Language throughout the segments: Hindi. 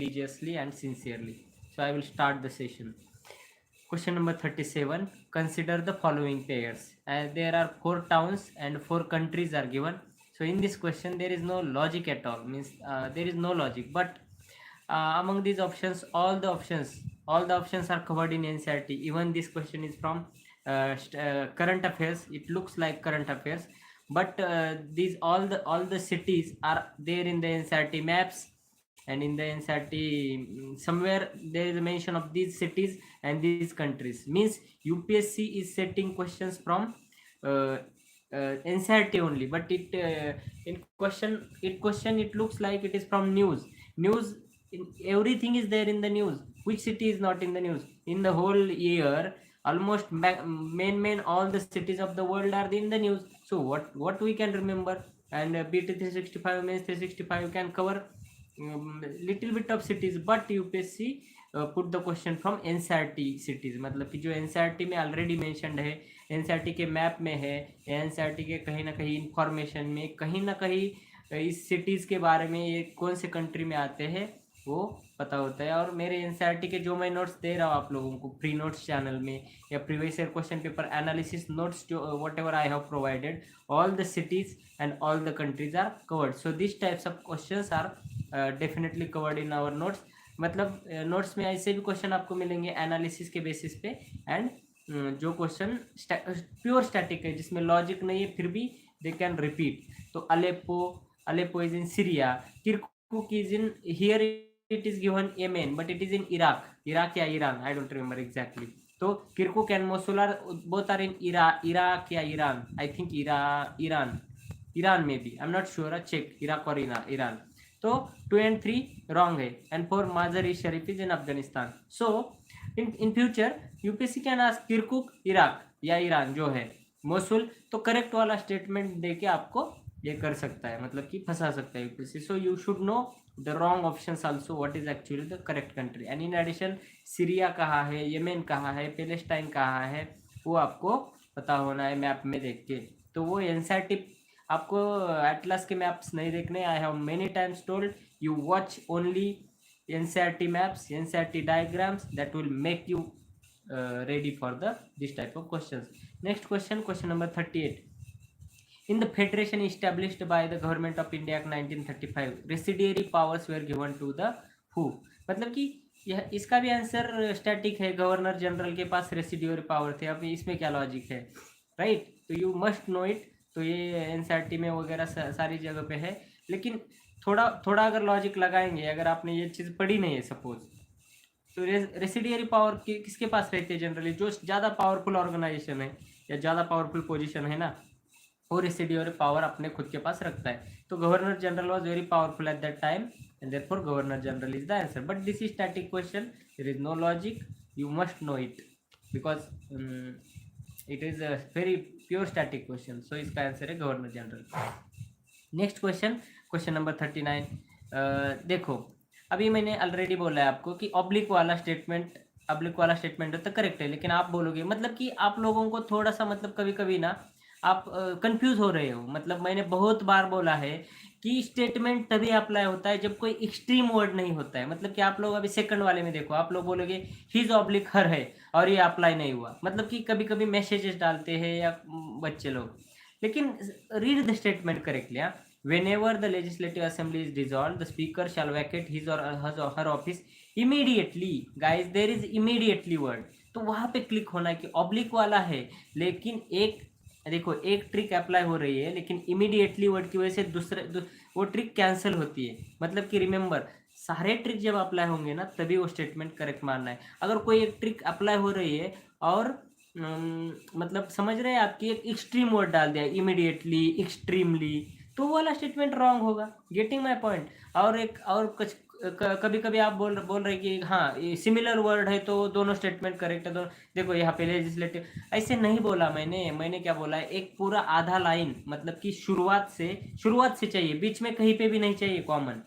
religiously and sincerely. So I will start the session. Question number 37. Consider the following pairs. There are 4 towns and 4 countries are given. So in this question there is no logic at all. Means there is no logic. But among these options, all the options are covered in NCERT. Even this question is from current affairs. It looks like current affairs, but these all the cities are there in the NCERT maps, and in the NCERT somewhere there is a mention of these cities and these countries. Means UPSC is setting questions from uh, NCERT only, but it looks like it is from news. Everything is there in the news. Which city is not in the news in the whole year? Almost main all the cities of the world are in the news. So what we can remember? And BT 365 means 365 can cover little bit of cities, but UPSC put the question from NCERT cities. मतलब कि जो NCERT में ऑलरेडी मेंशनड है, NCERT के मैप में है, NCERT के कहीं ना कहीं इंफॉर्मेशन में कहीं ना कहीं इस सिटीज़ के बारे में ये कौन से कंट्री में आते हैं वो पता होता है. और मेरे NCERT के जो मैं नोट्स दे रहा हूँ आप लोगों को फ्री नोट्स चैनल में, या previous year question paper analysis notes जो whatever I have provided, all the cities and all the countries are covered. So these types of questions are definitely covered in our notes. मतलब नोट्स में ऐसे भी क्वेश्चन आपको मिलेंगे एनालिसिस के बेसिस पे, एंड जो क्वेश्चन प्योर स्टैटिक है जिसमें लॉजिक नहीं है फिर भी दे कैन रिपीट. तो Aleppo is in Syria, Kirkuk is in, here it is given Yemen but it is in Iraq या Iran, I don't remember exactly. तो Kirkuk and Mosul are both are in Iraq या ईरान, आई थिंक ईरान में भी, I am not sure. Check Iraq और ईरान. तो 2 and 3 रॉन्ग है, and 4 Mazar e Sharif is in Afghanistan. So in future UPSC can ask Kirkuk Iraq या ईरान जो है, मोसुल, तो करेक्ट वाला स्टेटमेंट देके आपको ये कर सकता है, मतलब कि फंसा सकता है UPSC. So you should know the wrong options also, what is actually the correct country. And in addition Syria कहाँ है, येमेन कहाँ है, पैलेस्टाइन कहाँ है, वो आपको पता होना है मैप में देख के. तो वो एनसीईआरटी आपको एटलस के मैप्स नहीं देखने. I have many times told you watch only NCERT maps, NCERT diagrams, that will make you ready for this type of questions. Next question number 38. In the federation established by the government of India Act 1935, residuary powers were given to the who? मतलब कि यह इसका भी आंसर स्टैटिक है. गवर्नर जनरल के पास रेसिड्यूरी पावर थे. अब इसमें क्या लॉजिक है, राइट? तो यू मस्ट नो इट. तो ये एनसीईआरटी में वगैरह सारी जगह पे है, लेकिन थोड़ा अगर लॉजिक लगाएंगे, अगर आपने ये चीज़ पढ़ी नहीं है सपोज, तो रेसिडियरी पावर किसके पास रहती है जनरली? जो ज़्यादा पावरफुल ऑर्गेनाइजेशन है या ज़्यादा पावरफुल पोजीशन है ना, वो रेसिडियरी पावर अपने खुद के पास रखता है. तो governor general was very powerful at that time, and therefore governor general is the answer. But this is static question, there is no logic, you must know it because it is a very pure static question. So इसका आंसर है governor general. Next question number 39. देखो, अभी मैंने ऑलरेडी बोला है आपको कि ऑब्लिक वाला स्टेटमेंट तो करेक्ट है, लेकिन आप बोलोगे मतलब कि आप लोगों को थोड़ा सा मतलब कभी कभी ना आप कंफ्यूज हो रहे हो. मतलब मैंने बहुत बार बोला है कि स्टेटमेंट तभी अप्लाई होता है जब कोई एक्सट्रीम वर्ड नहीं होता है. मतलब कि आप लोग अभी सेकंड वाले में देखो, आप लोग बोलोगे हिज ऑब्लिक हर है और ये अप्लाई नहीं हुआ. मतलब कि कभी कभी मैसेजेस डालते हैं या बच्चे लोग, लेकिन read the statement correctly. Whenever the legislative assembly is dissolved, the speaker shall vacate his or her office immediately. Guys, there is immediately word. तो वहाँ पे क्लिक होना है कि ऑब्लिक वाला है, लेकिन देखो एक ट्रिक अप्लाई हो रही है, लेकिन इमीडिएटली वर्ड की वजह से वो ट्रिक कैंसिल होती है. मतलब कि रिमेंबर, सारे ट्रिक जब अप्लाई होंगे ना तभी वो स्टेटमेंट करेक्ट मानना है. अगर कोई एक ट्रिक अप्लाई हो रही है और मतलब समझ रहे हैं आपकी एक एक्सट्रीम वर्ड डाल दिया, इमीडिएटली, एक्सट्रीमली, तो वो वाला स्टेटमेंट रॉन्ग होगा. Getting my point. और कुछ कभी कभी आप बोल रहे कि हाँ ये सिमिलर वर्ड है तो दोनों स्टेटमेंट करेक्ट है. तो देखो यहाँ पे लेजिस्लेटिव, ऐसे नहीं बोला मैंने क्या बोला है, एक पूरा आधा लाइन, मतलब कि शुरुआत से चाहिए, बीच में कहीं पे भी नहीं चाहिए कॉमन.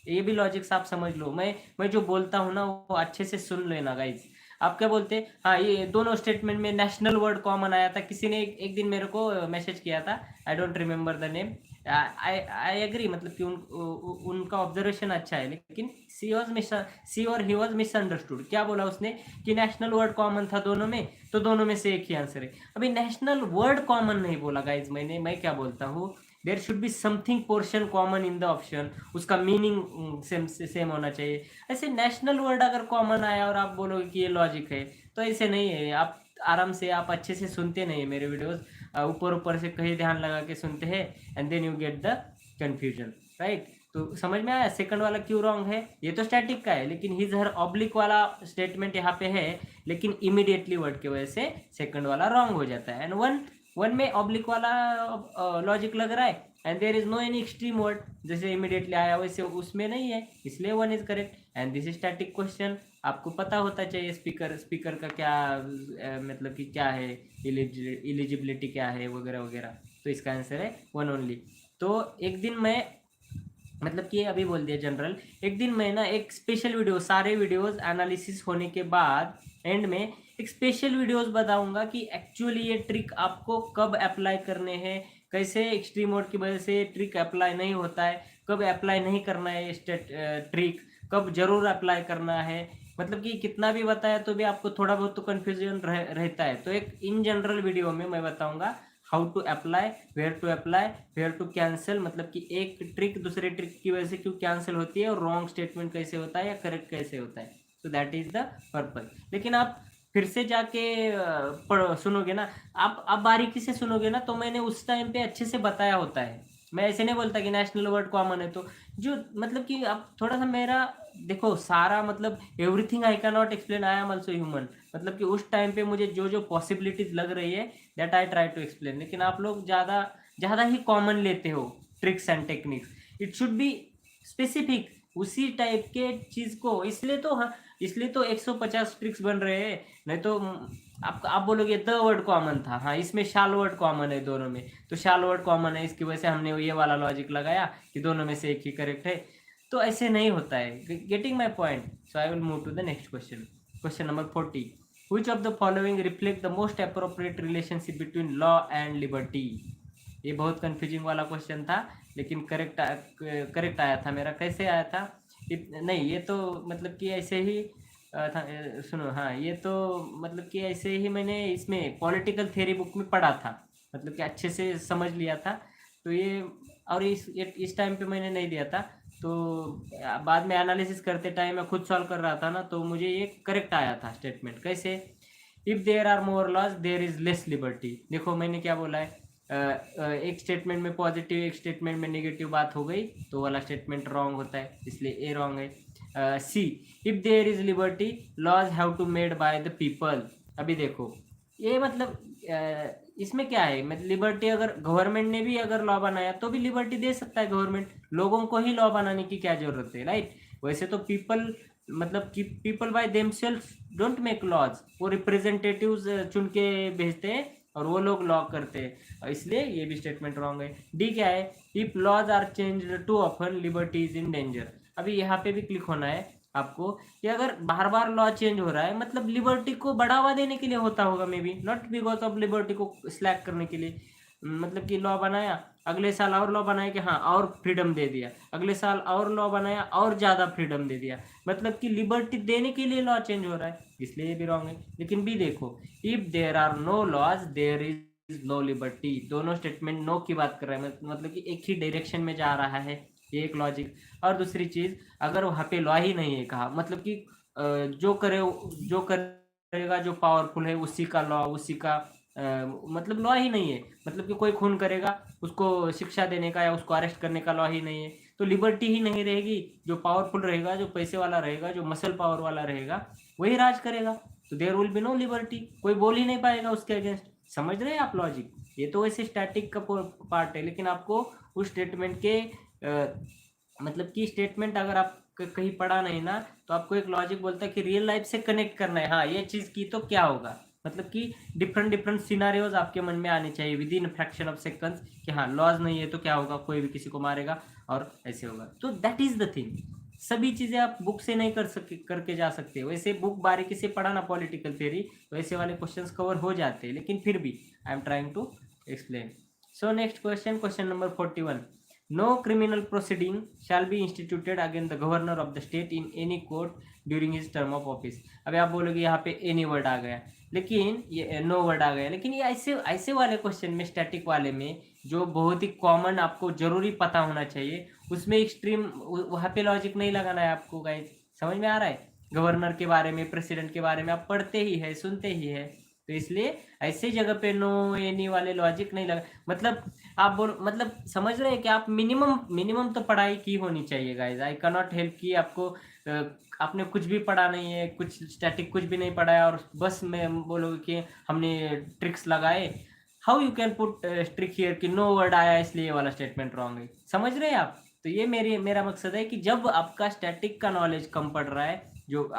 ये भी लॉजिक्स आप समझ लो. मैं जो बोलता हूँ ना वो अच्छे से सुन लेना गाइज. आप क्या बोलते, हाँ ये दोनों स्टेटमेंट में नेशनल वर्ड कॉमन आया था. किसी ने एक दिन मेरे को मैसेज किया था, I don't remember the name, I agree, मतलब कि उनका ऑब्जर्वेशन अच्छा है, लेकिन सी और ही वॉज मिसअंडरस्टूड। क्या बोला उसने कि नेशनल वर्ड कॉमन था दोनों में, तो दोनों में से एक ही आंसर है। अभी नेशनल वर्ड कॉमन नहीं बोला गाइज मैंने, मैं क्या बोलता हूँ, there should be something portion common in the option, उसका मीनिंग सेम होना चाहिए। ऐसे नेशनल वर्ड अगर कॉमन आया और आप बोलोगे कि ये लॉजिक है, तो ऐसे नहीं है। आप आराम से, आप अच्छे से सुनते नहीं है मेरे वीडियोस, ऊपर ऊपर से कहीं ध्यान लगा के सुनते हैं, and then you get the confusion, right. तो समझ में आया सेकंड वाला क्यों रॉन्ग है। ये तो स्टैटिक का है, लेकिन हिज हर ऑब्लिक वाला स्टेटमेंट यहाँ पे है, लेकिन इमीडिएटली वर्ड की वजह से सेकंड वाला रॉन्ग हो जाता है। एंड वन में ऑब्लिक वाला लॉजिक लग रहा है, and there is no any extreme word, जैसे इमीडिएटली आया वैसे उसमें नहीं है, इसलिए one is correct. And this is static question, आपको पता होता चाहिए स्पीकर का क्या मतलब कि क्या है, एलिजिबिलिटी क्या है वगैरह वगैरह। तो इसका आंसर है वन ओनली। तो एक दिन मैं, मतलब कि अभी बोल दिया जनरल, एक दिन मैं ना एक स्पेशल वीडियो, सारे वीडियोस एनालिसिस होने के बाद एंड में एक स्पेशल वीडियोस बताऊंगा कि एक्चुअली ये ट्रिक आपको कब अप्लाई करने हैं, कैसे एक्सट्रीम मोड की वजह से ट्रिक अप्लाई नहीं होता है, कब अप्लाई नहीं करना है ट्रिक, कब जरूर अप्लाई करना है। मतलब कि कितना भी बताया तो भी आपको थोड़ा बहुत तो कन्फ्यूजन रहता है। तो एक इन जनरल वीडियो में मैं बताऊंगा how to apply, where to cancel, मतलब कि एक ट्रिक दूसरे ट्रिक की वजह से क्यों कैंसिल होती है, और रॉन्ग स्टेटमेंट कैसे होता है या करेक्ट कैसे होता है। So that is the purpose. लेकिन आप फिर से जाके सुनोगे ना, आप बारीकी से सुनोगे ना, तो मैंने उस टाइम पे अच्छे से बताया होता है। मैं ऐसे नहीं बोलता कि नेशनल वर्ड कॉमन है तो जो, मतलब कि आप थोड़ा सा मेरा देखो, सारा मतलब everything I can not explain, I am also human. मतलब कि उस टाइम पे मुझे जो जो पॉसिबिलिटीज लग रही है that I try to explain. लेकिन आप लोग ज़्यादा ज़्यादा ही कॉमन लेते हो tricks and techniques, it should be specific उसी टाइप के चीज़ को। इसलिए तो हाँ, इसलिए तो 150 ट्रिक्स बन रहे हैं। नहीं तो आप बोलोगे द वर्ड कॉमन था, हाँ इसमें शाल वर्ड कॉमन है दोनों में, तो शाल वर्ड कॉमन है इसकी वजह से हमने ये वाला लॉजिक लगाया कि दोनों में से एक ही करेक्ट है। तो ऐसे नहीं होता है। Getting my point. So I will move to the next question. Question number 40, which of the following reflect the most appropriate relationship between law and liberty। ये बहुत कंफ्यूजिंग वाला क्वेश्चन था, लेकिन करेक्ट आया था मेरा। कैसे आया था, नहीं ये तो मतलब कि ऐसे ही था, सुनो हाँ, ये तो मतलब कि ऐसे ही मैंने इसमें पॉलिटिकल थ्योरी बुक में पढ़ा था, मतलब कि अच्छे से समझ लिया था। तो ये, और इस टाइम पे मैंने नहीं दिया था, तो बाद में एनालिसिस करते टाइम मैं खुद सॉल्व कर रहा था ना, तो मुझे ये करेक्ट आया था स्टेटमेंट। कैसे, if there are more laws there is less liberty. देखो मैंने क्या बोला है, एक स्टेटमेंट में पॉजिटिव, एक स्टेटमेंट में नेगेटिव बात हो गई, तो वाला स्टेटमेंट रॉन्ग होता है, इसलिए ए रॉन्ग है। C, if there is liberty laws have to made by the people. अभी देखो ये मतलब इसमें क्या है, मतलब लिबर्टी अगर गवर्नमेंट ने भी अगर लॉ बनाया तो भी लिबर्टी दे सकता है गवर्नमेंट, लोगों को ही लॉ बनाने की क्या जरूरत है, राइट। वैसे तो पीपल, मतलब कि people by themself don't make laws, वो रिप्रेजेंटेटिव्स चुन के भेजते हैं और वो लोग लॉ करते हैं, इसलिए ये भी स्टेटमेंट रॉन्ग है। डी क्या है, if laws are changed too often liberty is in danger. अभी यहाँ पे भी क्लिक होना है आपको, कि अगर बार बार लॉ चेंज हो रहा है मतलब लिबर्टी को बढ़ावा देने के लिए होता होगा, may be not because of liberty को स्लैक करने के लिए। मतलब कि लॉ बनाया, अगले साल और लॉ बनाया कि हाँ और फ्रीडम दे दिया, अगले साल और लॉ बनाया और ज़्यादा फ्रीडम दे दिया, मतलब कि लिबर्टी देने के लिए लॉ चेंज हो रहा है, इसलिए ये भी रॉन्ग है। लेकिन भी देखो, if there are no laws there is no liberty, दोनों स्टेटमेंट नो की बात कर रहा है, मतलब कि एक ही डायरेक्शन में जा रहा है, ये एक लॉजिक। और दूसरी चीज़, अगर वहाँ पे लॉ ही नहीं है कहा, मतलब कि जो करेगा जो पावरफुल है उसी का लॉ, उसी का मतलब लॉ ही नहीं है, मतलब कि कोई खून करेगा उसको शिक्षा देने का या उसको अरेस्ट करने का लॉ ही नहीं है, तो लिबर्टी ही नहीं रहेगी। जो पावरफुल रहेगा, जो पैसे वाला रहेगा, जो मसल पावर वाला रहेगा, वही राज करेगा, तो there will be no liberty, कोई बोल ही नहीं पाएगा उसके अगेंस्ट। समझ रहे हैं आप लॉजिक। ये तो वैसे स्टैटिक का पार्ट है, लेकिन आपको उस स्टेटमेंट के मतलब कि स्टेटमेंट अगर आप कहीं पढ़ा नहीं ना, तो आपको एक लॉजिक बोलता है कि रियल लाइफ से कनेक्ट करना है, हाँ ये चीज़ की तो क्या होगा, मतलब कि डिफरेंट डिफरेंट सिनारियोज आपके मन में आने चाहिए with in fraction of seconds, कि हाँ लॉज नहीं है तो क्या होगा, कोई भी किसी को मारेगा और ऐसे होगा। तो दैट इज द थिंग। सभी चीज़ें आप बुक से नहीं करके जा सकते। वैसे बुक बारीकी से पढ़ा ना पॉलिटिकल थ्योरी, वैसे वाले क्वेश्चंस कवर हो जाते हैं, लेकिन फिर भी I am trying to explain. So next question, question number 41, no criminal proceeding shall be instituted against the governor of the state in any court during his term of office. अभी आप बोलोगे यहाँ पे एनी वर्ड आ गया, लेकिन ये नो वर्ड आ गया, लेकिन ये ऐसे ऐसे वाले क्वेश्चन में, स्टैटिक वाले में, जो बहुत ही कॉमन आपको जरूरी पता होना चाहिए, उसमें एक्सट्रीम वहाँ पे लॉजिक नहीं लगाना है आपको गाइस। समझ में आ रहा है? गवर्नर के बारे में, प्रेसिडेंट के बारे में आप पढ़ते ही है, सुनते ही है, तो इसलिए ऐसे जगह पे नो एनी वाले लॉजिक नहीं लगा। मतलब आप बोल, मतलब समझ रहे हैं कि आप मिनिमम मिनिमम तो पढ़ाई की होनी चाहिए guys. I can not help कि आपको आपने कुछ भी पढ़ा नहीं है, कुछ स्टैटिक कुछ भी नहीं पढ़ा है, और बस मैं बोलोगे कि हमने ट्रिक्स लगाए। How you can put trick here कि नो वर्ड आया इसलिए ये वाला स्टेटमेंट रॉन्ग है। समझ रहे हैं आप? तो ये मेरा मकसद है कि जब आपका स्टैटिक का नॉलेज कम पड़ रहा है, जो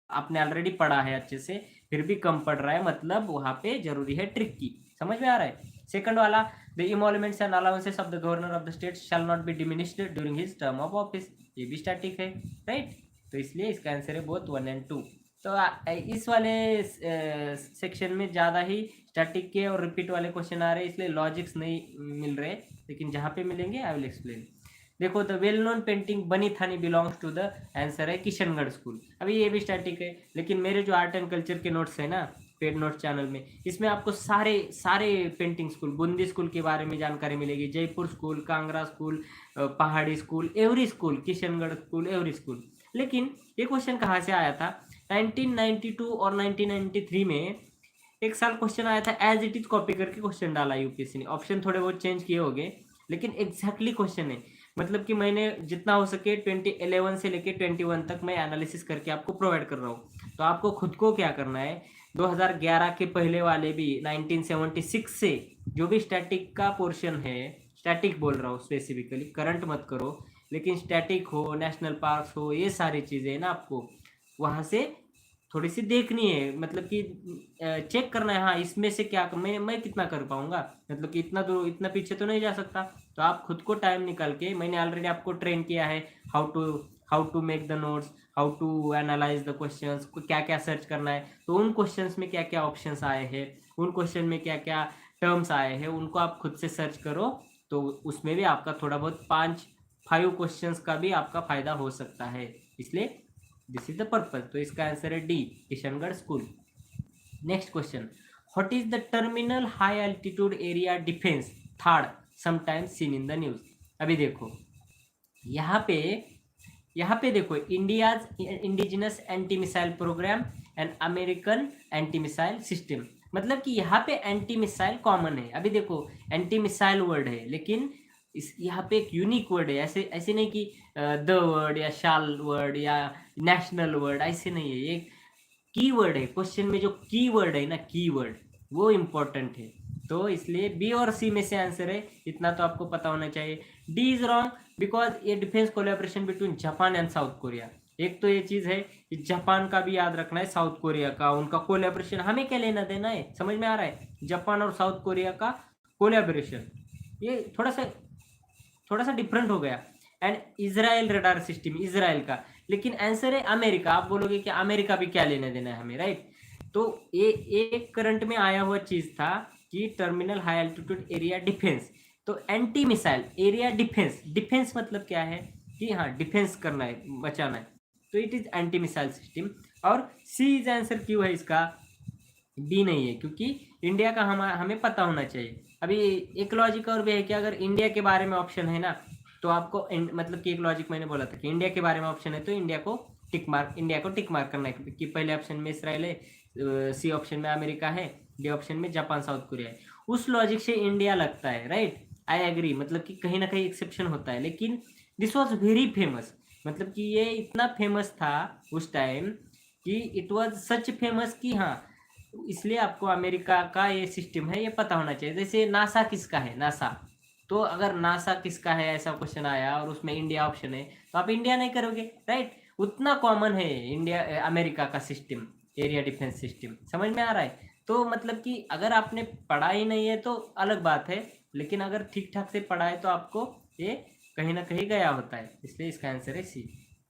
आपने ऑलरेडी पढ़ा है अच्छे से, फिर भी कम पड़ रहा है, मतलब वहाँ पे जरूरी है ट्रिक की। समझ में आ रहा है? सेकंड वाला, the emoluments and allowances of the governor of the state shall not be diminished during his term of office, ये भी स्टैटिक है, राइट? तो इसलिए इसका आंसर है बोथ 1 and 2। तो इस वाले सेक्शन में ज़्यादा ही स्टैटिक के और रिपीट वाले क्वेश्चन आ रहे हैं, इसलिए लॉजिक्स नहीं मिल रहे, लेकिन जहाँ पे मिलेंगे आई विल एक्सप्लेन। देखो, द वेल नोन पेंटिंग बनी थानी बिलोंग्स टू द, आंसर है किशनगढ़ स्कूल। अभी ये भी स्टैटिक है, लेकिन मेरे जो आर्ट एंड कल्चर के नोट्स है ना, पेड नोट चैनल में, इसमें आपको सारे सारे पेंटिंग स्कूल, बूंदी स्कूल के बारे में जानकारी मिलेगी, जयपुर स्कूल, कांगड़ा स्कूल, पहाड़ी school, every school, Kishangarh school, every school. लेकिन ये क्वेश्चन कहाँ से आया था? 1992 और 1993 में एक साल क्वेश्चन आया था, एज इट इज कॉपी करके क्वेश्चन डाला यूपीएससी ने। ऑप्शन थोड़े बहुत चेंज किए होंगे, लेकिन एग्जैक्टली क्वेश्चन है। मतलब कि मैंने जितना हो सके 2011 से लेके 21 तक मैं एनालिसिस करके आपको प्रोवाइड कर रहा हूँ। तो आपको खुद को क्या करना है, 2011 के पहले वाले भी, 1976 से जो भी स्टैटिक का पोर्शन है, स्टैटिक बोल रहा हूँ स्पेसिफिकली, करंट मत करो, लेकिन स्टैटिक हो, नेशनल पार्क्स हो, ये सारी चीज़ें ना आपको वहाँ से थोड़ी सी देखनी है, मतलब कि चेक करना है, हाँ इसमें से क्या मैं कितना कर पाऊंगा, मतलब कि इतना दूर, इतना पीछे तो नहीं जा सकता। तो आप खुद को टाइम निकाल के, मैंने ऑलरेडी आपको ट्रेन किया है how to make the notes, how to analyse the questions, को क्या क्या सर्च करना है, तो उन क्वेश्चंस में क्या क्या ऑप्शंस आए हैं, उन क्वेश्चन में क्या क्या टर्म्स आए हैं, उनको आप खुद से सर्च करो। तो उसमें भी आपका थोड़ा बहुत 5 क्वेश्चंस का भी आपका फायदा हो सकता है, इसलिए दिस इज द पर्पज। तो इसका आंसर है D, Kishangarh school. Next question, what is the terminal high altitude area defence THAAD sometimes seen in the news. अभी देखो यहाँ पे देखो, India's indigenous anti missile programme and American anti missile system, मतलब कि यहाँ पे एंटी मिसाइल कॉमन है। अभी देखो, एंटी मिसाइल वर्ड है, लेकिन इस यहाँ पे एक यूनिक वर्ड है, ऐसे ऐसे नहीं कि द वर्ड या शाल वर्ड या नेशनल वर्ड, ऐसे नहीं है। ये की वर्ड है, क्वेश्चन में जो की वर्ड है ना, की वर्ड, वो इम्पोर्टेंट है। तो इसलिए बी और सी में से आंसर है, इतना तो आपको पता होना चाहिए। डी इज रॉन्ग बिकॉज ये defence collaboration between Japan and south Korea. एक तो ये चीज है कि जापान का भी याद रखना है, साउथ कोरिया का, उनका कोलैबोरेशन हमें क्या लेना देना है, समझ में आ रहा है? जापान और साउथ कोरिया का कोलैबोरेशन, ये थोड़ा सा डिफरेंट हो गया। And Israel radar system, Israel का, लेकिन आंसर है अमेरिका। आप बोलोगे कि अमेरिका भी क्या लेने देना है हमें, राइट? तो ये एक करंट में आया हुआ चीज था कि terminal high altitude area defence, तो anti missile area defence, defence मतलब क्या है कि हाँ डिफेंस करना है, बचाना है, तो it is anti missile system. और सी इज आंसर क्यों है इसका, डी नहीं है, क्योंकि इंडिया का हमें पता होना चाहिए। अभी एक लॉजिक और भी है कि अगर इंडिया के बारे में ऑप्शन है ना, तो आपको मतलब कि एक लॉजिक मैंने बोला था कि इंडिया के बारे में ऑप्शन है तो इंडिया को टिक मार्क करना है, कि पहले ऑप्शन में इसराइल है, सी ऑप्शन में अमेरिका है, डी ऑप्शन में जापान साउथ कोरिया है। उस लॉजिक से इंडिया लगता है, राइट? आई एग्री, मतलब कि कहीं ना कहीं एक्सेप्शन होता है, लेकिन दिस वॉज वेरी फेमस, मतलब कि ये इतना फेमस था उस टाइम कि इट वॉज सच फेमस कि हाँ, इसलिए आपको अमेरिका का ये सिस्टम है ये पता होना चाहिए। जैसे नासा किसका है, नासा, तो अगर नासा किसका है ऐसा क्वेश्चन आया और उसमें इंडिया ऑप्शन है, तो आप इंडिया नहीं करोगे, राइट? उतना कॉमन है इंडिया अमेरिका का सिस्टम, एरिया डिफेंस सिस्टम। समझ में आ रहा है? तो मतलब कि अगर आपने पढ़ा ही नहीं है तो अलग बात है, लेकिन अगर ठीक ठाक से पढ़ा है तो आपको ये कहीं ना कहीं गया होता है, इसलिए इसका आंसर है सी।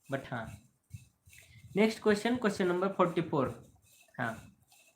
बट हाँ, नेक्स्ट क्वेश्चन, क्वेश्चन नंबर 44। हाँ,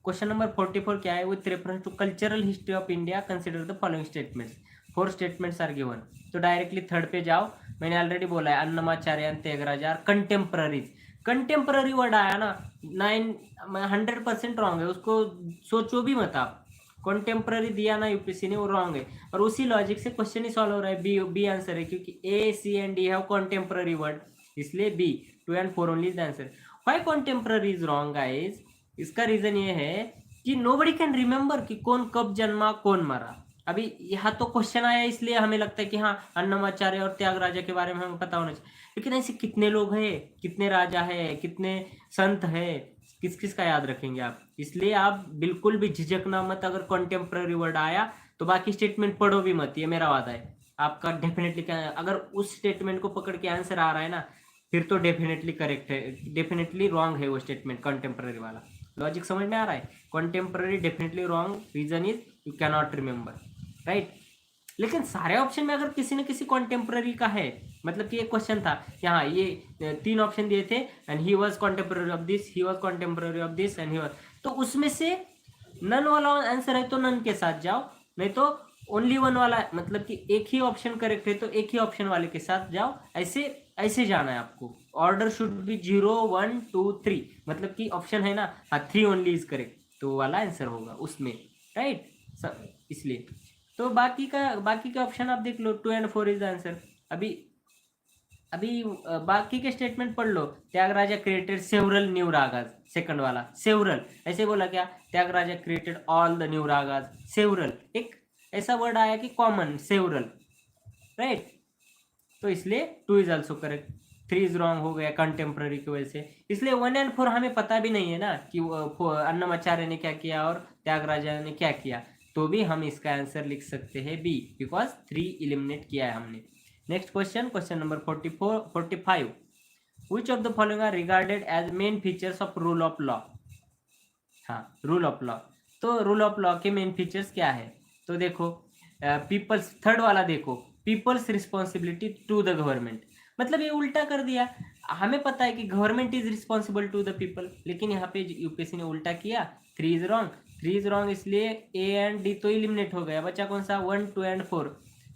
क्वेश्चन नंबर 44 क्या है, with reference to cultural history of India consider the following statements. 4 statements are given, तो डायरेक्टली थर्ड पे जाओ। मैंने ऑलरेडी बोला है Annamacharya and Tyagaraja are contemporaries. Contemporary word आया ना, 100% रॉन्ग है, उसको सोचो भी मत आप। कंटेम्पररी दिया ना यूपीएससी ने, वो रॉन्ग है, और उसी लॉजिक से क्वेश्चन ही सॉल्व हो रहा है। बी बी आंसर है, क्योंकि A C and D have contemporary word, इसलिए B 2 and 4 only is the answer. Why contemporary is wrong guys? इसका रीजन ये है कि नोबडी कैन रिमेंबर कि कौन कब जन्मा कौन मरा। अभी यहाँ तो क्वेश्चन आया इसलिए हमें लगता है कि हाँ अन्नमाचार्य और त्यागराजा के बारे में हमें पता होना चाहिए, लेकिन ऐसे कितने लोग हैं, कितने राजा है, कितने संत है, किस किस का याद रखेंगे आप? इसलिए आप बिल्कुल भी झिझकना मत, अगर कंटेम्प्रेरी वर्ड आया तो बाकी स्टेटमेंट पढ़ो भी मत, ये मेरा वादा है आपका। डेफिनेटली अगर उस स्टेटमेंट को पकड़ के आंसर आ रहा है ना, फिर तो डेफिनेटली करेक्ट है, डेफिनेटली रॉन्ग है वो स्टेटमेंट कंटेम्प्रेरी वाला। लॉजिक समझ में आ रहा है? Contemporary definitely wrong, reason is you cannot remember, right. लेकिन सारे ऑप्शन में अगर किसी न किसी कॉन्टेम्प्ररी का है, मतलब कि एक क्वेश्चन था कि हाँ ये 3 ऑप्शन दिए थे and he was contemporary of this, he was contemporary of this and he was, तो उसमें से नन वाला आंसर है तो नन के साथ जाओ, नहीं तो ओनली वन वाला, मतलब कि एक ही ऑप्शन करेक्ट है तो एक ही ऑप्शन वाले के साथ जाओ। ऐसे ऐसे जाना है आपको। ऑर्डर शुड बी 0 1 2 3, मतलब कि ऑप्शन है ना, हाँ 3 ओनली इज करेक्ट, तो वाला आंसर होगा उसमें, राइट। इसलिए तो बाकी के ऑप्शन आप देख लो, 2 and 4 इज द आंसर। अभी बाकी के स्टेटमेंट पढ़ लो। Tyagaraja created several new ragas, second वाला सेवरल, ऐसे बोला क्या? Tyagaraja created all the new ragas, several एक ऐसा वर्ड आया कि कॉमन, सेवरल, राइट। तो इसलिए 2 is also correct, 3 is wrong हो गया कंटेम्प्ररी की वजह से। इसलिए 1 and 4 हमें पता भी नहीं है ना कि अन्नमाचार्य ने क्या किया और त्यागराजा ने क्या किया, तो भी हम इसका आंसर लिख सकते हैं बी, बिकॉज 3 इलिमिनेट किया है हमने। Next question, question number 45, which of the following are regarded as main features of rule of law? हाँ, रूल ऑफ लॉ, तो रूल ऑफ लॉ के मेन फीचर्स क्या है? तो देखो पीपल्स, थर्ड वाला देखो, peoples responsibility to the government, मतलब ये उल्टा कर दिया। हमें पता है कि government is responsible to the people, लेकिन यहाँ पे यूपीएससी ने उल्टा किया, 3 इज रॉन्ग, 3 इज रॉन्ग, इसलिए ए एंड डी तो इलिमिनेट हो गया, बचा कौन सा? 1 2 and 4।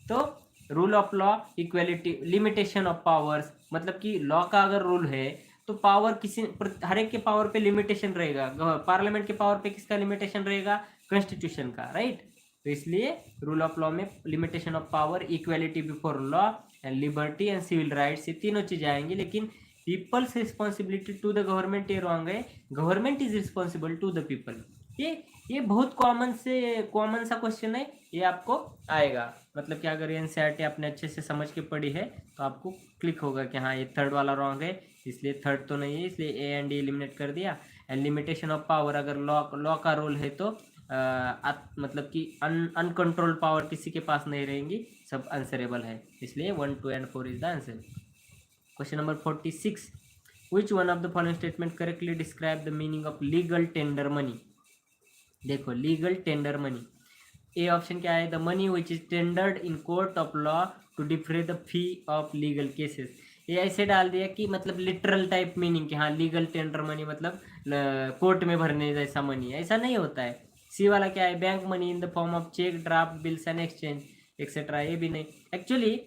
तो rule of law, equality, limitation of powers, मतलब कि लॉ का अगर रूल है तो पावर किसी, हर एक के पावर पे लिमिटेशन रहेगा। पार्लियामेंट के पावर पे किसका लिमिटेशन रहेगा? कॉन्स्टिट्यूशन का, राइट। तो इसलिए रूल ऑफ लॉ में limitation of power, equality before law and liberty and civil rights, ये तीनों चीजें आएंगी। लेकिन peoples responsibility to the government ये रॉन्ग है, government is responsible to the people. ये बहुत कॉमन सा क्वेश्चन है, ये आपको आएगा, मतलब कि अगर एनसीईआरटी आपने अच्छे से समझ के पढ़ी है तो आपको क्लिक होगा कि हाँ ये थर्ड वाला रॉन्ग है, इसलिए थर्ड तो नहीं है, इसलिए ए एंड डी एलिमिनेट कर दिया। एंड लिमिटेशन ऑफ पावर, अगर लॉ का रोल है तो मतलब कि अनकंट्रोल पावर किसी के पास नहीं रहेंगी, सब आंसरेबल है, इसलिए 1 2 and 4 is the answer. Question number 46, which one of the following statement correctly describe the meaning of legal tender money? देखो legal tender money, A option क्या है? The money which is tendered in court of law to defray the fee of legal cases. ये ऐसे डाल दिया कि मतलब लिटरल टाइप मीनिंग कि हाँ लीगल टेंडर मनी मतलब कोर्ट में भरने जैसा मनी, ऐसा नहीं होता है। सी वाला क्या है? Bank money in the form of cheque, draft, bills and exchange etcetera, ये भी नहीं। एक्चुअली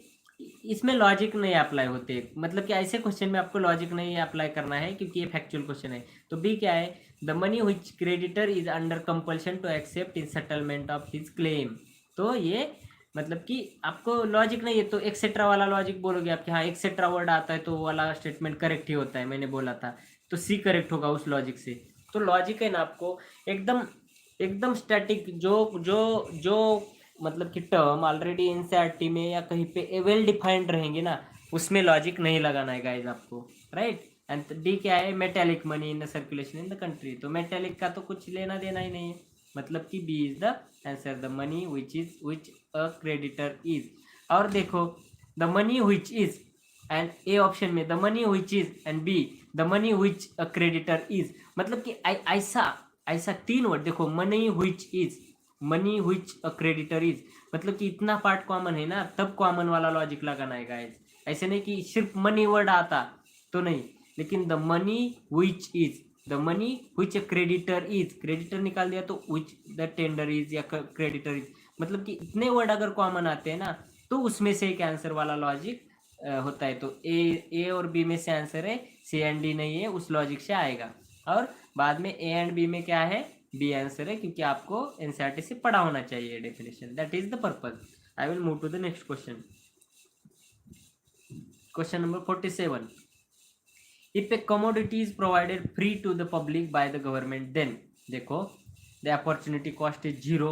इसमें लॉजिक नहीं अप्लाई होते, मतलब कि ऐसे क्वेश्चन में आपको लॉजिक नहीं अप्लाई करना है क्योंकि ये फैक्चुअल क्वेश्चन है। तो बी क्या है? The money which creditor is under compulsion to accept in settlement of his claim. तो ये मतलब कि आपको लॉजिक नहीं है, तो एक्सेट्रा वाला लॉजिक बोलोगे आप कि हाँ एक्सेट्रा वर्ड आता है तो वो वाला स्टेटमेंट करेक्ट ही होता है, मैंने बोला था, तो सी करेक्ट होगा उस लॉजिक से। तो लॉजिक है ना आपको एकदम स्टैटिक, जो मतलब कि टर्म ऑलरेडी एनसीईआरटी में या कहीं पे वेल डिफाइंड रहेंगे ना, उसमें लॉजिक नहीं लगाना है गाइज आपको, राइट। एंड डी क्या है? Metallic money in the circulation in the country, तो मेटेलिक का तो कुछ लेना देना ही नहीं है, मतलब कि B is the answer, the money which a creditor is. और देखो the money which is, and A option में the money which is, and B the money which a creditor is, मतलब कि ऐसा 3 वर्ड देखो, money which is, money which a creditor is, मतलब कि इतना पार्ट कॉमन है ना, तब कॉमन वाला लॉजिक लगाना है गाइस। ऐसे नहीं कि सिर्फ मनी वर्ड आता तो नहीं, लेकिन the money which is, the money which a creditor is, creditor निकाल दिया तो विच द टेंडर इज या क्रेडिटर इज, मतलब कि इतने वर्ड अगर कॉमन आते हैं ना तो उसमें से एक आंसर वाला लॉजिक होता है। तो ए और बी में से आंसर है, सी एंड डी नहीं है, उस लॉजिक से आएगा। और बाद में ए एंड बी में क्या है, बी आंसर है, क्योंकि आपको एनसीईआरटी से पढ़ा होना चाहिए definition. That is the purpose. I will move to the next question. Question number 47, if a commodity is provided free to the public by the government, then देखो the opportunity cost is 0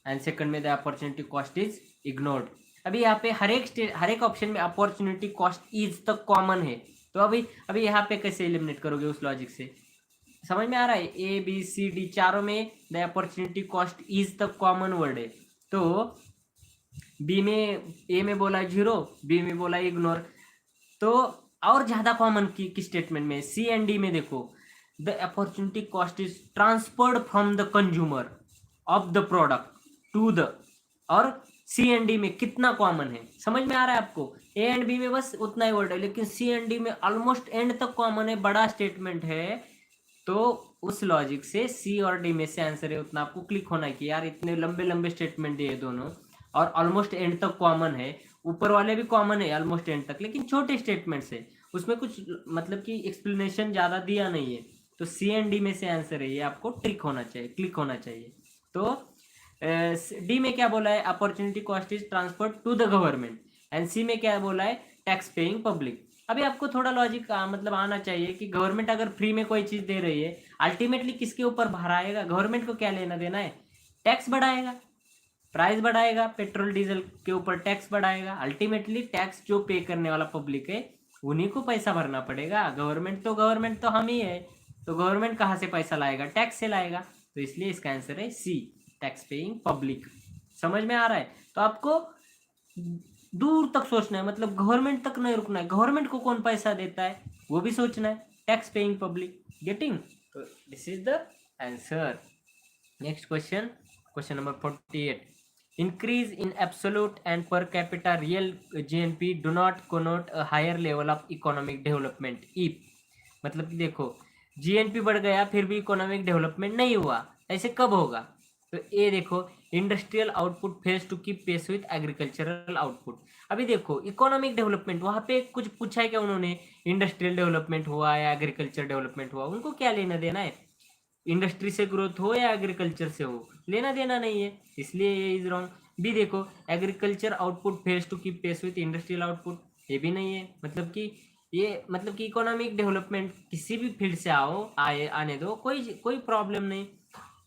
and second में the opportunity cost is ignored. अभी यहाँ पे हर एक ऑप्शन में अपॉर्चुनिटी कॉस्ट इज तक कॉमन है, तो अभी यहाँ पे कैसे एलिमिनेट करोगे उस लॉजिक से? समझ में आ रहा है? ए बी सी डी चारों में द अपॉर्चुनिटी कॉस्ट इज तक कॉमन वर्ड है। तो बी में, ए में बोला 0, बी में बोला इग्नोर। तो और ज्यादा कॉमन की स्टेटमेंट में सी एंड डी में देखो, the opportunity cost is transferred from the consumer of the product to the, और सी एंड डी में कितना कॉमन है? समझ में आ रहा है आपको? ए एंड बी में बस उतना ही वर्ड है, लेकिन सी एंड डी में ऑलमोस्ट एंड तक कॉमन है, बड़ा स्टेटमेंट है। तो उस लॉजिक से सी और डी में से आंसर है उतना आपको क्लिक होना है कि यार इतने लंबे लंबे स्टेटमेंट दिए दोनों और ऑलमोस्ट एंड तक कॉमन है। ऊपर वाले भी कॉमन है ऑलमोस्ट एंड तक, लेकिन छोटे स्टेटमेंट्स है, उसमें कुछ मतलब कि एक्सप्लेनेशन ज्यादा दिया नहीं है। तो सी एंड डी में से आंसर है, ये आपको ट्रिक होना चाहिए, क्लिक होना चाहिए। तो डी में क्या बोला है, opportunity cost is transferred to the government, and C में क्या बोला है, टैक्स पेइंग पब्लिक। अभी आपको थोड़ा लॉजिक मतलब आना चाहिए कि गवर्नमेंट अगर फ्री में कोई चीज दे रही है, अल्टीमेटली किसके ऊपर भार आएगा? गवर्नमेंट को क्या लेना देना है? टैक्स बढ़ाएगा, प्राइस बढ़ाएगा, पेट्रोल डीजल के ऊपर टैक्स बढ़ाएगा। अल्टीमेटली टैक्स जो पे करने वाला पब्लिक है उन्हीं को पैसा भरना पड़ेगा। गवर्नमेंट तो हम ही है, तो गवर्नमेंट कहाँ से पैसा लाएगा? टैक्स से लाएगा। तो इसलिए इसका आंसर है सी, टैक्स पेइंग पब्लिक। समझ में आ रहा है? तो आपको दूर तक सोचना है, मतलब गवर्नमेंट तक नहीं रुकना है। गवर्नमेंट को कौन पैसा देता है वो भी सोचना है, टैक्स पेइंग पब्लिक। गेटिंग? तो this is the answer. Next question, question number 48, increase in absolute and per capita real GNP do not connote a higher level of economic development if, मतलब कि देखो जीएनपी बढ़ गया फिर भी इकोनॉमिक डेवलपमेंट नहीं हुआ, ऐसे कब होगा? तो ए देखो, industrial output fails to keep pace with agricultural output. अभी देखो इकोनॉमिक डेवलपमेंट, वहां पे कुछ पूछा है क्या उन्होंने? इंडस्ट्रियल डेवलपमेंट हुआ या एग्रीकल्चर डेवलपमेंट हुआ, उनको क्या लेना देना है? इंडस्ट्री से ग्रोथ हो या एग्रीकल्चर से हो, लेना देना नहीं है, इसलिए ये इज रॉन्ग। बी देखो, agriculture output fails to keep pace with industrial output, ये भी नहीं है। मतलब कि इकोनॉमिक डेवलपमेंट किसी भी फील्ड से आने दो, कोई प्रॉब्लम नहीं।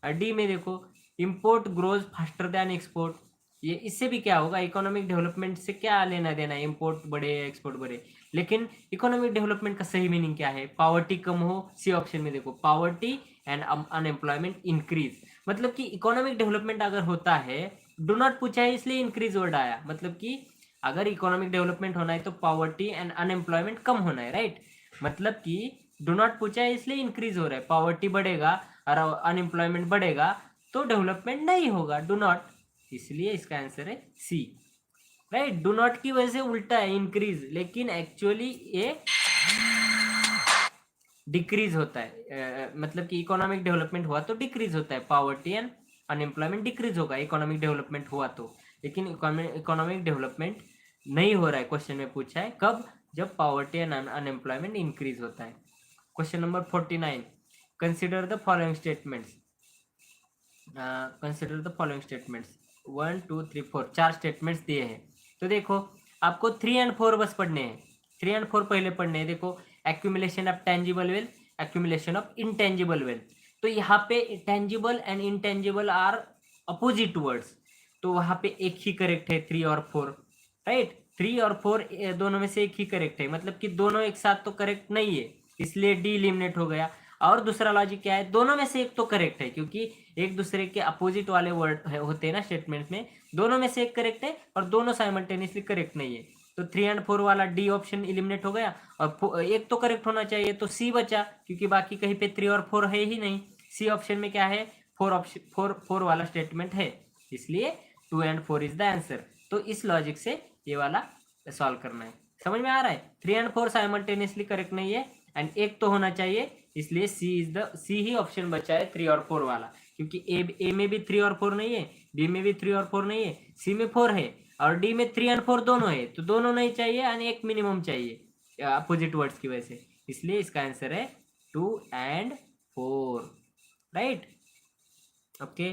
और डी में देखो, import grows faster than export, ये इससे भी क्या होगा? इकोनॉमिक डेवलपमेंट से क्या लेना देना है? इंपोर्ट बढ़े एक्सपोर्ट बढ़े। लेकिन इकोनॉमिक डेवलपमेंट का सही मीनिंग क्या है? पावर्टी कम हो, सी ऑप्शन में देखो, पावर्टी एंड अनएम्प्लॉयमेंट इंक्रीज। मतलब कि इकोनॉमिक डेवलपमेंट अगर होता है, डू नॉट पूछा है इसलिए इंक्रीज वर्ड आया, मतलब कि अगर इकोनॉमिक डेवलपमेंट होना है तो पावर्टी एंड अनएम्प्लॉयमेंट कम होना है, राइट? मतलब कि डू नॉट पूछा है इसलिए इंक्रीज हो रहा है, पावर्टी बढ़ेगा और अनएम्प्लॉयमेंट बढ़ेगा तो डेवलपमेंट नहीं होगा, डू नॉट, इसलिए इसका आंसर है सी, राइट? डू नॉट की वजह से उल्टा है इंक्रीज, लेकिन एक्चुअली ये डिक्रीज होता है। मतलब कि इकोनॉमिक डेवलपमेंट हुआ तो डिक्रीज होता है, पावर्टी एंड अनएम्प्लॉयमेंट डिक्रीज होगा इकोनॉमिक डेवलपमेंट हुआ तो। लेकिन इकोनॉमिक डेवलपमेंट नहीं हो रहा है, क्वेश्चन में पूछा है कब? जब पावर्टी एंड अनएम्प्लॉयमेंट इंक्रीज होता है। Question number 49, consider the following statements. Consider the following statements, 1 2 3 4, 4 statements दिए हैं। तो देखो आपको 3 एंड 4 बस पढ़ने हैं, 3 एंड 4 पहले पढ़ने हैं। देखो, accumulation of tangible wealth, accumulation of intangible wealth. तो यहाँ पे tangible and intangible are opposite words, तो वहाँ पे एक ही करेक्ट है, 3 और 4, राइट? 3 और 4 दोनों में से एक ही करेक्ट है, मतलब कि दोनों एक साथ तो करेक्ट नहीं है, इसलिए डी एलिमिनेट हो गया। और दूसरा लॉजिक क्या है, दोनों में से एक तो करेक्ट है, क्योंकि एक दूसरे के अपोजिट वाले वर्ड होते हैं ना स्टेटमेंट में, दोनों में से एक करेक्ट है और दोनों साइमल्टेनियसली करेक्ट नहीं है। तो 3 एंड 4 वाला डी ऑप्शन एलिमिनेट हो गया, और एक तो करेक्ट होना चाहिए, तो सी बचा, क्योंकि बाकी कहीं पे 3 और 4 है ही नहीं। सी ऑप्शन में क्या है? 4 वाला स्टेटमेंट है, इसलिए 2 एंड 4 इज द आंसर। तो इस लॉजिक से ये वाला सॉल्व करना है। समझ में आ रहा है? 3 एंड 4 साइमल्टेनियसली करेक्ट नहीं है, एंड एक तो होना चाहिए, इसलिए सी ही ऑप्शन बचा है 3 और 4 वाला। क्योंकि ए में भी 3 और 4 नहीं है, बी में भी 3 और 4 नहीं है, सी में 4 है और डी में 3 एंड 4 दोनों है, तो दोनों नहीं चाहिए यानी एक मिनिमम चाहिए अपोजिट वर्ड्स की वजह से, इसलिए इसका आंसर है 2 and 4, right. Okay,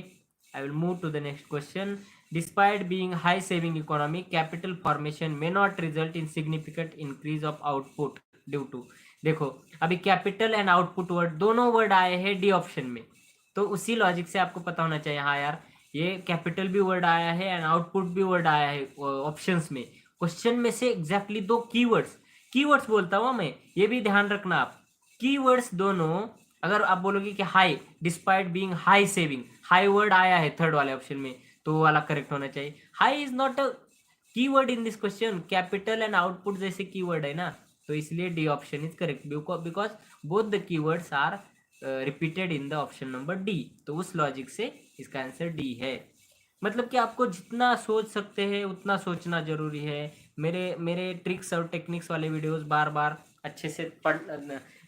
I will move to the next question. Despite being high saving economy, capital formation may not result in significant increase of output due to, देखो अभी कैपिटल एंड आउटपुट वर्ड दोनों वर्ड आए हैं डी ऑप्शन में, तो उसी लॉजिक से आपको पता होना चाहिए, हाँ यार ये कैपिटल भी वर्ड आया है एंड आउटपुट भी वर्ड आया है ऑप्शंस में। क्वेश्चन में से एग्जैक्टली दो कीवर्ड्स बोलता हूँ मैं, ये भी ध्यान रखना आप, कीवर्ड्स दोनों। अगर आप बोलोगे कि high despite being high saving, high word आया है थर्ड वाले ऑप्शन में, तो वो वाला करेक्ट होना चाहिए। High is not a keyword in this question, capital and output जैसे कीवर्ड है ना, तो इसलिए D option is correct because both the keywords are repeated in the option number D, तो उस लॉजिक से इसका आंसर डी है। मतलब कि आपको जितना सोच सकते हैं उतना सोचना जरूरी है। मेरे ट्रिक्स और टेक्निक्स वाले वीडियोस बार बार अच्छे से पढ़,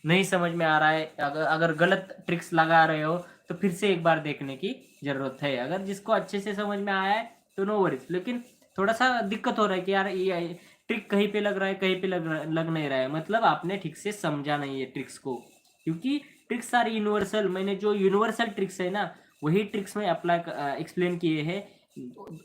नहीं समझ में आ रहा है, अगर गलत ट्रिक्स लगा रहे हो तो फिर से एक बार देखने की जरूरत है। अगर जिसको अच्छे से समझ में आया है तो नो वरीज, लेकिन थोड़ा सा दिक्कत हो रहा है कि यार ये ट्रिक कहीं पे लग रहा है कहीं पे लग नहीं रहा है, मतलब आपने ठीक से समझा नहीं है ट्रिक्स को, क्योंकि ट्रिक्स सारी यूनिवर्सल, मैंने जो यूनिवर्सल ट्रिक्स है ना वही ट्रिक्स में अप्लाई एक्सप्लेन किए हैं।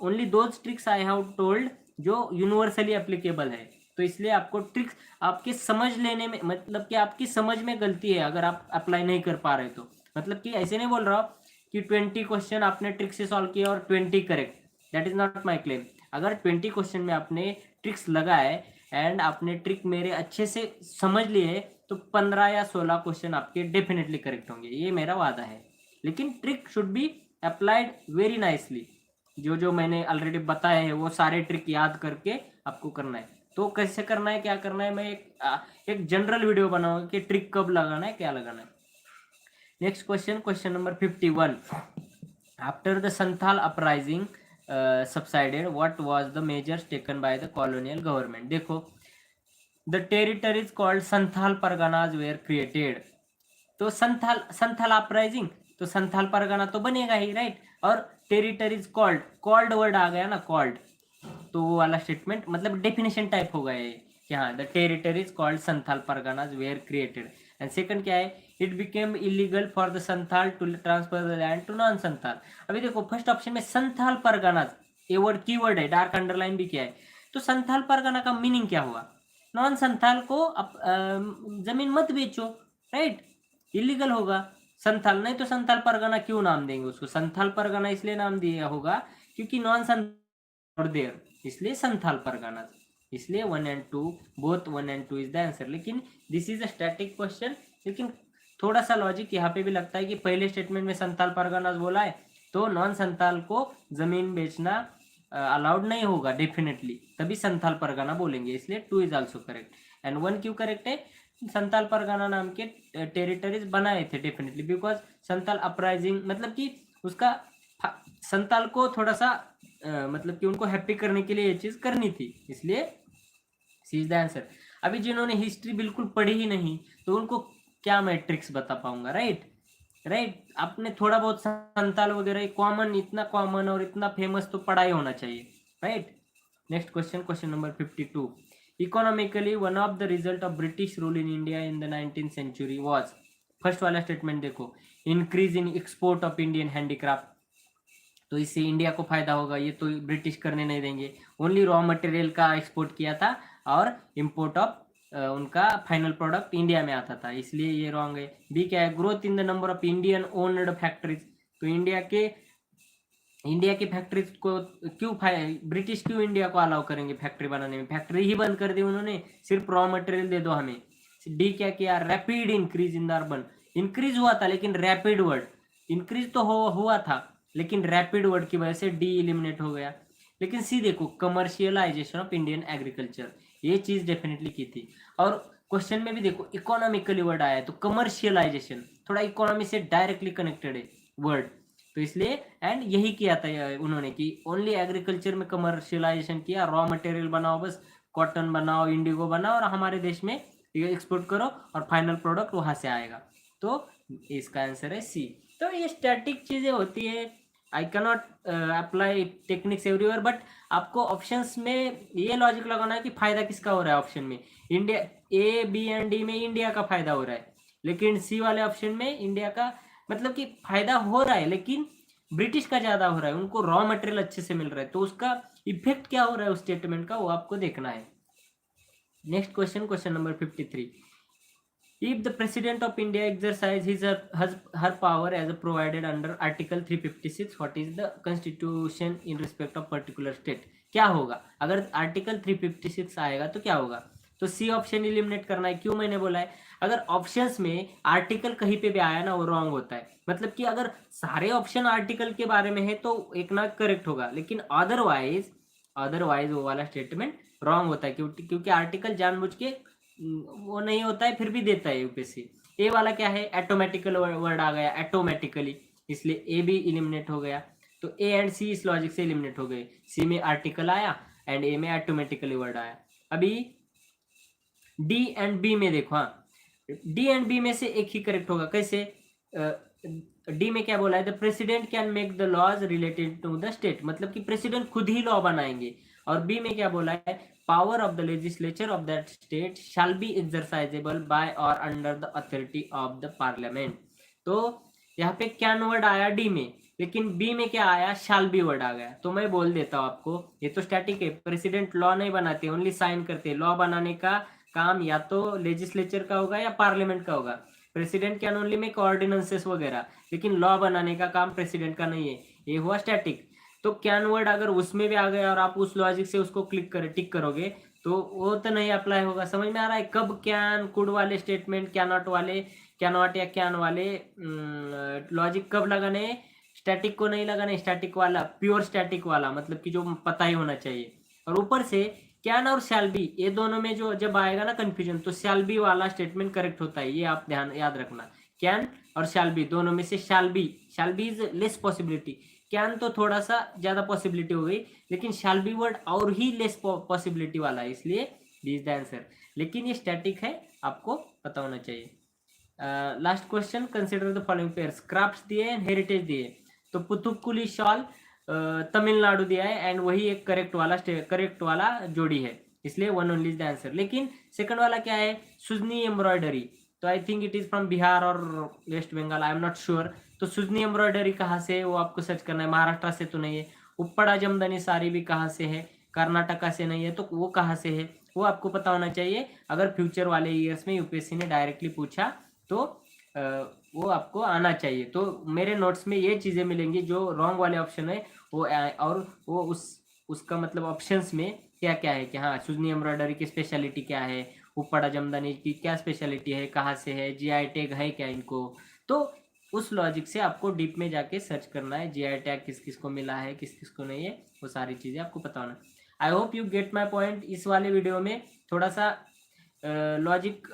Only those tricks I have told जो यूनिवर्सली एप्लीकेबल है, तो इसलिए आपको ट्रिक्स आपके समझ लेने में, मतलब कि आपकी समझ में गलती है अगर आप अप्लाई नहीं कर पा रहे तो, मतलब कि ऐसे नहीं बोल रहा हूँ कि 20 क्वेश्चन आपने ट्रिक से सॉल्व किया और 20 correct, that is not my claim. अगर 20 क्वेश्चन में आपने ट्रिक्स लगाए एंड आपने ट्रिक मेरे अच्छे से समझ लिए तो 15 या 16 क्वेश्चन आपके डेफिनेटली करेक्ट होंगे, ये मेरा वादा है। लेकिन trick should be applied very nicely, जो मैंने ऑलरेडी बताया है वो सारे ट्रिक याद करके आपको करना है। तो कैसे करना है क्या करना है, मैं एक जनरल वीडियो बनाऊंगा कि ट्रिक कब लगाना है क्या लगाना है। Next question number 51, after the Santhal uprising subsided what was the measures taken by the colonial government. देखो the territories called Santhal Parganas were created, तो संथाल अपराइजिंग तो संथाल परगना तो बनेगा ही, राइट। और टेरिटरीज कॉल्ड वर्ड आ गया ना, कॉल्ड, तो वो वाला स्टेटमेंट मतलब डेफिनेशन टाइप हो गया है कि हाँ the territories called Santhal Parganas were created. And second क्या है, it became illegal for the Santhal to transfer the land to non Santhal. अभी देखो फर्स्ट ऑप्शन में संथाल परगनाज, ये वर्ड की वर्ड है, डार्क अंडरलाइन भी किया है, तो संथाल परगना का मीनिंग क्या हुआ, नॉन संथाल को जमीन मत बेचो, राइट, इलीगल होगा। संथाल नहीं तो संथाल परगना क्यों नाम देंगे उसको, संथाल परगना इसलिए नाम दिया होगा क्योंकि नॉन संथाल देर, इसलिए संथाल परगना, इसलिए 1 and 2 both 1 and 2 is the answer. लेकिन this is a static question, लेकिन थोड़ा सा लॉजिक यहाँ पे भी लगता है कि पहले स्टेटमेंट में संथाल परगना बोला है तो नॉन संथाल को जमीन बेचना अलाउड नहीं होगा डेफिनेटली, तभी संथाल परगना बोलेंगे, इसलिए 2 इज आल्सो करेक्ट। एंड 1 क्यों करेक्ट है, संथाल परगना नाम के टेरिटरीज बनाए थे डेफिनेटली बिकॉज संथाल अपराइजिंग, मतलब कि उसका संथाल को थोड़ा सा मतलब कि उनको हैप्पी करने के लिए ये चीज करनी थी, इसलिए सी इज द आंसर। अभी जिन्होंने हिस्ट्री बिल्कुल पढ़ी ही नहीं तो उनको क्या मैं ट्रिक्स बता पाऊंगा, राइट। आपने थोड़ा बहुत संथाल वगैरह कॉमन, इतना कॉमन और इतना फेमस तो पढ़ा ही होना चाहिए, right. Next question number 52, economically one of the result of British rule in India in the 19th century was, first वाला स्टेटमेंट देखो, increase in export of Indian handicraft, तो इससे इंडिया को फायदा होगा, ये तो ब्रिटिश करने नहीं देंगे, ओनली रॉ मटेरियल का एक्सपोर्ट किया था और इम्पोर्ट ऑफ उनका फाइनल प्रोडक्ट इंडिया में आता था, इसलिए ये रॉन्ग है। बी क्या है, growth in the number of Indian owned factories, तो इंडिया के फैक्ट्रीज को क्यों ब्रिटिश क्यों इंडिया को अलाउ करेंगे फैक्ट्री बनाने में, फैक्ट्री ही बंद कर दी उन्होंने, सिर्फ रॉ मटेरियल दे दो हमें। डी क्या किया, rapid increase in the urban, increase हुआ था लेकिन रैपिड वर्ड, इंक्रीज तो हुआ था लेकिन रैपिड वर्ड की वजह से डी एलिमिनेट हो गया। लेकिन सी देखो, कमर्शियलाइजेशन ऑफ इंडियन एग्रीकल्चर, ये चीज डेफिनेटली की थी। और क्वेश्चन में भी देखो इकोनॉमिकली वर्ड आया है, तो कमर्शियलाइजेशन थोड़ा इकोनॉमी से डायरेक्टली कनेक्टेड है वर्ड, तो इसलिए एंड यही किया था उन्होंने कि ओनली एग्रीकल्चर में कमर्शियलाइजेशन किया, रॉ मटेरियल बनाओ, बस कॉटन बनाओ, इंडिगो बनाओ और हमारे देश में एक्सपोर्ट करो और फाइनल प्रोडक्ट वहां से आएगा। तो इसका आंसर है सी। तो ये स्टैटिक चीजें होती है, I cannot apply techniques everywhere, but आपको ऑप्शंस में ये लॉजिक लगाना है कि फायदा किसका हो रहा है। ऑप्शन में India, A B and D में इंडिया का फायदा हो रहा है, लेकिन सी वाले ऑप्शन में इंडिया का मतलब कि फायदा हो रहा है लेकिन ब्रिटिश का ज्यादा हो रहा है, उनको रॉ मटेरियल अच्छे से मिल रहा है, तो उसका इफेक्ट क्या हो रहा है उस स्टेटमेंट का, वो आपको देखना है। Next question, question number 53। If the President of India exercise her power as provided under Article 356, what is the constitution in respect of particular state? क्या होगा अगर आर्टिकल 356 आएगा तो क्या होगा? तो सी ऑप्शन इलिमिनेट करना है। क्यों मैंने बोला है, अगर ऑप्शंस में आर्टिकल कहीं पे भी आया ना वो रॉन्ग होता है, मतलब कि अगर सारे ऑप्शन आर्टिकल के बारे में है तो एक ना करेक्ट होगा, लेकिन अदरवाइज वो वाला स्टेटमेंट रॉन्ग होता है, क्योंकि आर्टिकल जानबूझ के वो नहीं होता है फिर भी देता है यूपीएससी। ए वाला क्या है, ऑटोमेटिकल वर्ड आ गया, ऑटोमेटिकली, इसलिए ए भी इलिमिनेट हो गया। तो ए एंड सी इस लॉजिक से इलिमिनेट हो गए, सी में आर्टिकल आया एंड ए में ऑटोमेटिकली वर्ड आया। अभी डी एंड बी में देखो, हाँ डी एंड बी में से एक ही करेक्ट होगा। कैसे, डी में क्या बोला है, the president can make the laws related to the state, मतलब कि प्रेसिडेंट खुद ही लॉ बनाएंगे। और बी में क्या बोला है, power of the legislature of that state shall be exercisable by और under the authority of the parliament. तो यहाँ पे कैन वर्ड आया डी में, लेकिन बी में क्या आया, शैल बी वर्ड आ गया। तो मैं बोल देता हूँ आपको, ये तो स्टैटिक है, प्रेसिडेंट लॉ नहीं बनाते, ओनली साइन करते। लॉ बनाने का काम या तो लेजिस्लेचर का होगा या पार्लियामेंट का होगा। President can only make ordinances वगैरह, लेकिन लॉ बनाने का काम प्रेसिडेंट का नहीं है, ये हुआ स्टैटिक। तो कैन वर्ड अगर उसमें भी आ गया और आप उस लॉजिक से उसको टिक करोगे तो वो तो नहीं अप्लाई होगा। समझ में आ रहा है, कब कैन कुड वाले स्टेटमेंट, कैनॉट वाले, कैनॉट या कैन वाले लॉजिक कब लगाने, स्टैटिक को नहीं लगाने, स्टैटिक वाला प्योर स्टैटिक वाला, मतलब कि जो पता ही होना चाहिए। और ऊपर से कैन और शैल बी, ये दोनों में जो जब आएगा ना कंफ्यूजन, तो शैल बी वाला स्टेटमेंट करेक्ट होता है, ये आप ध्यान याद रखना। कैन और शैल बी दोनों में से shall be is less possibility, can तो थोड़ा सा ज्यादा पॉसिबिलिटी हो गई, लेकिन शैल बी वर्ड और ही लेस पॉसिबिलिटी वाला है, इसलिए डी इज द आंसर। लेकिन ये स्टैटिक है, आपको पता होना चाहिए। Last question, consider the following pairs, crafts दिए एंड हेरिटेज दिए। तो पुथुक्कुली शॉल तमिलनाडु दिया है एंड वही एक करेक्ट वाला जोड़ी है, इसलिए one only is the answer. लेकिन सेकंड वाला क्या है, सुजनी एम्ब्रॉयडरी, तो I think it is from Bihar और West Bengal, I am not sure. तो सुजनी एम्ब्रॉयडरी कहाँ से है वो आपको सर्च करना है, महाराष्ट्र से तो नहीं है। उप्पड़ा जमदनी साड़ी भी कहाँ से है, कर्नाटका से नहीं है, तो वो कहाँ से है वो आपको पता होना चाहिए। अगर फ्यूचर वाले ईयर्स में यूपीएससी ने डायरेक्टली पूछा तो वो आपको आना चाहिए। तो मेरे नोट्स में ये चीज़ें मिलेंगी, जो रॉन्ग वाले ऑप्शन है वो और वो उसका मतलब ऑप्शंस में क्या क्या है कि हाँ सुजनी एम्ब्रॉयडरी की स्पेशलिटी क्या है, उप्पड़ा जमदानी की क्या स्पेशलिटी है, कहाँ से है, जीआई टैग है क्या इनको। तो उस लॉजिक से आपको डीप में जाके सर्च करना है, जीआई टैग किस किस को मिला है, किस किस को नहीं है, वो सारी चीज़ें आपको पता होना। I hope you get my point. इस वाले वीडियो में थोड़ा सा लॉजिक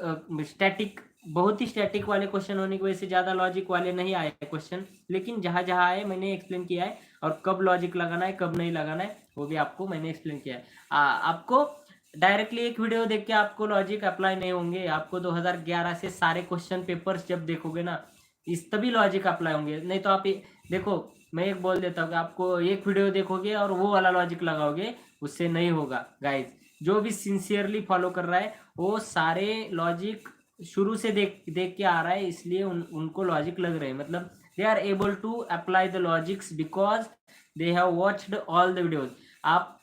स्टैटिक, बहुत ही स्टैटिक वाले क्वेश्चन होने की वजह से ज़्यादा लॉजिक वाले नहीं आए क्वेश्चन, लेकिन जहाँ जहाँ आए मैंने एक्सप्लेन किया है, और कब लॉजिक लगाना है कब नहीं लगाना है वो भी आपको मैंने एक्सप्लेन किया है। आपको डायरेक्टली एक वीडियो देख के आपको लॉजिक अप्लाई नहीं होंगे, आपको 2011 से सारे क्वेश्चन पेपर्स जब देखोगे ना इस तभी लॉजिक अप्लाई होंगे, नहीं तो आप देखो मैं एक बोल देता हूँ कि आपको एक वीडियो देखोगे और वो वाला लॉजिक लगाओगे, उससे नहीं होगा गाइज। जो भी सिंसियरली फॉलो कर रहा है वो सारे लॉजिक शुरू से देख के आ रहा है, इसलिए उनको लॉजिक लग रहे हैं, मतलब they are able to apply the logics because they have watched all the videos. आप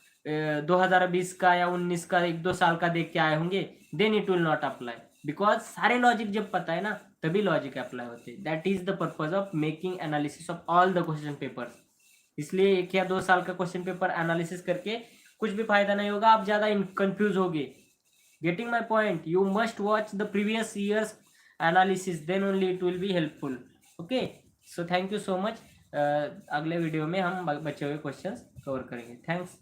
2020 का या 19 का 1-2 साल का देख के आए होंगे, then it will not apply, because सारे लॉजिक जब पता है ना तभी लॉजिक अप्लाई होते हैं। That is the purpose of making analysis of all the question papers. इसलिए 1 या 2 साल का क्वेश्चन पेपर एनालिसिस करके कुछ भी फायदा नहीं होगा, आप ज्यादा कंफ्यूज होगे। Getting my point, you must watch the previous year's analysis, then only it will be helpful. Okay, so thank you so much. अगले वीडियो में हम बचे हुए क्वेश्चंस कवर करेंगे। थैंक्स।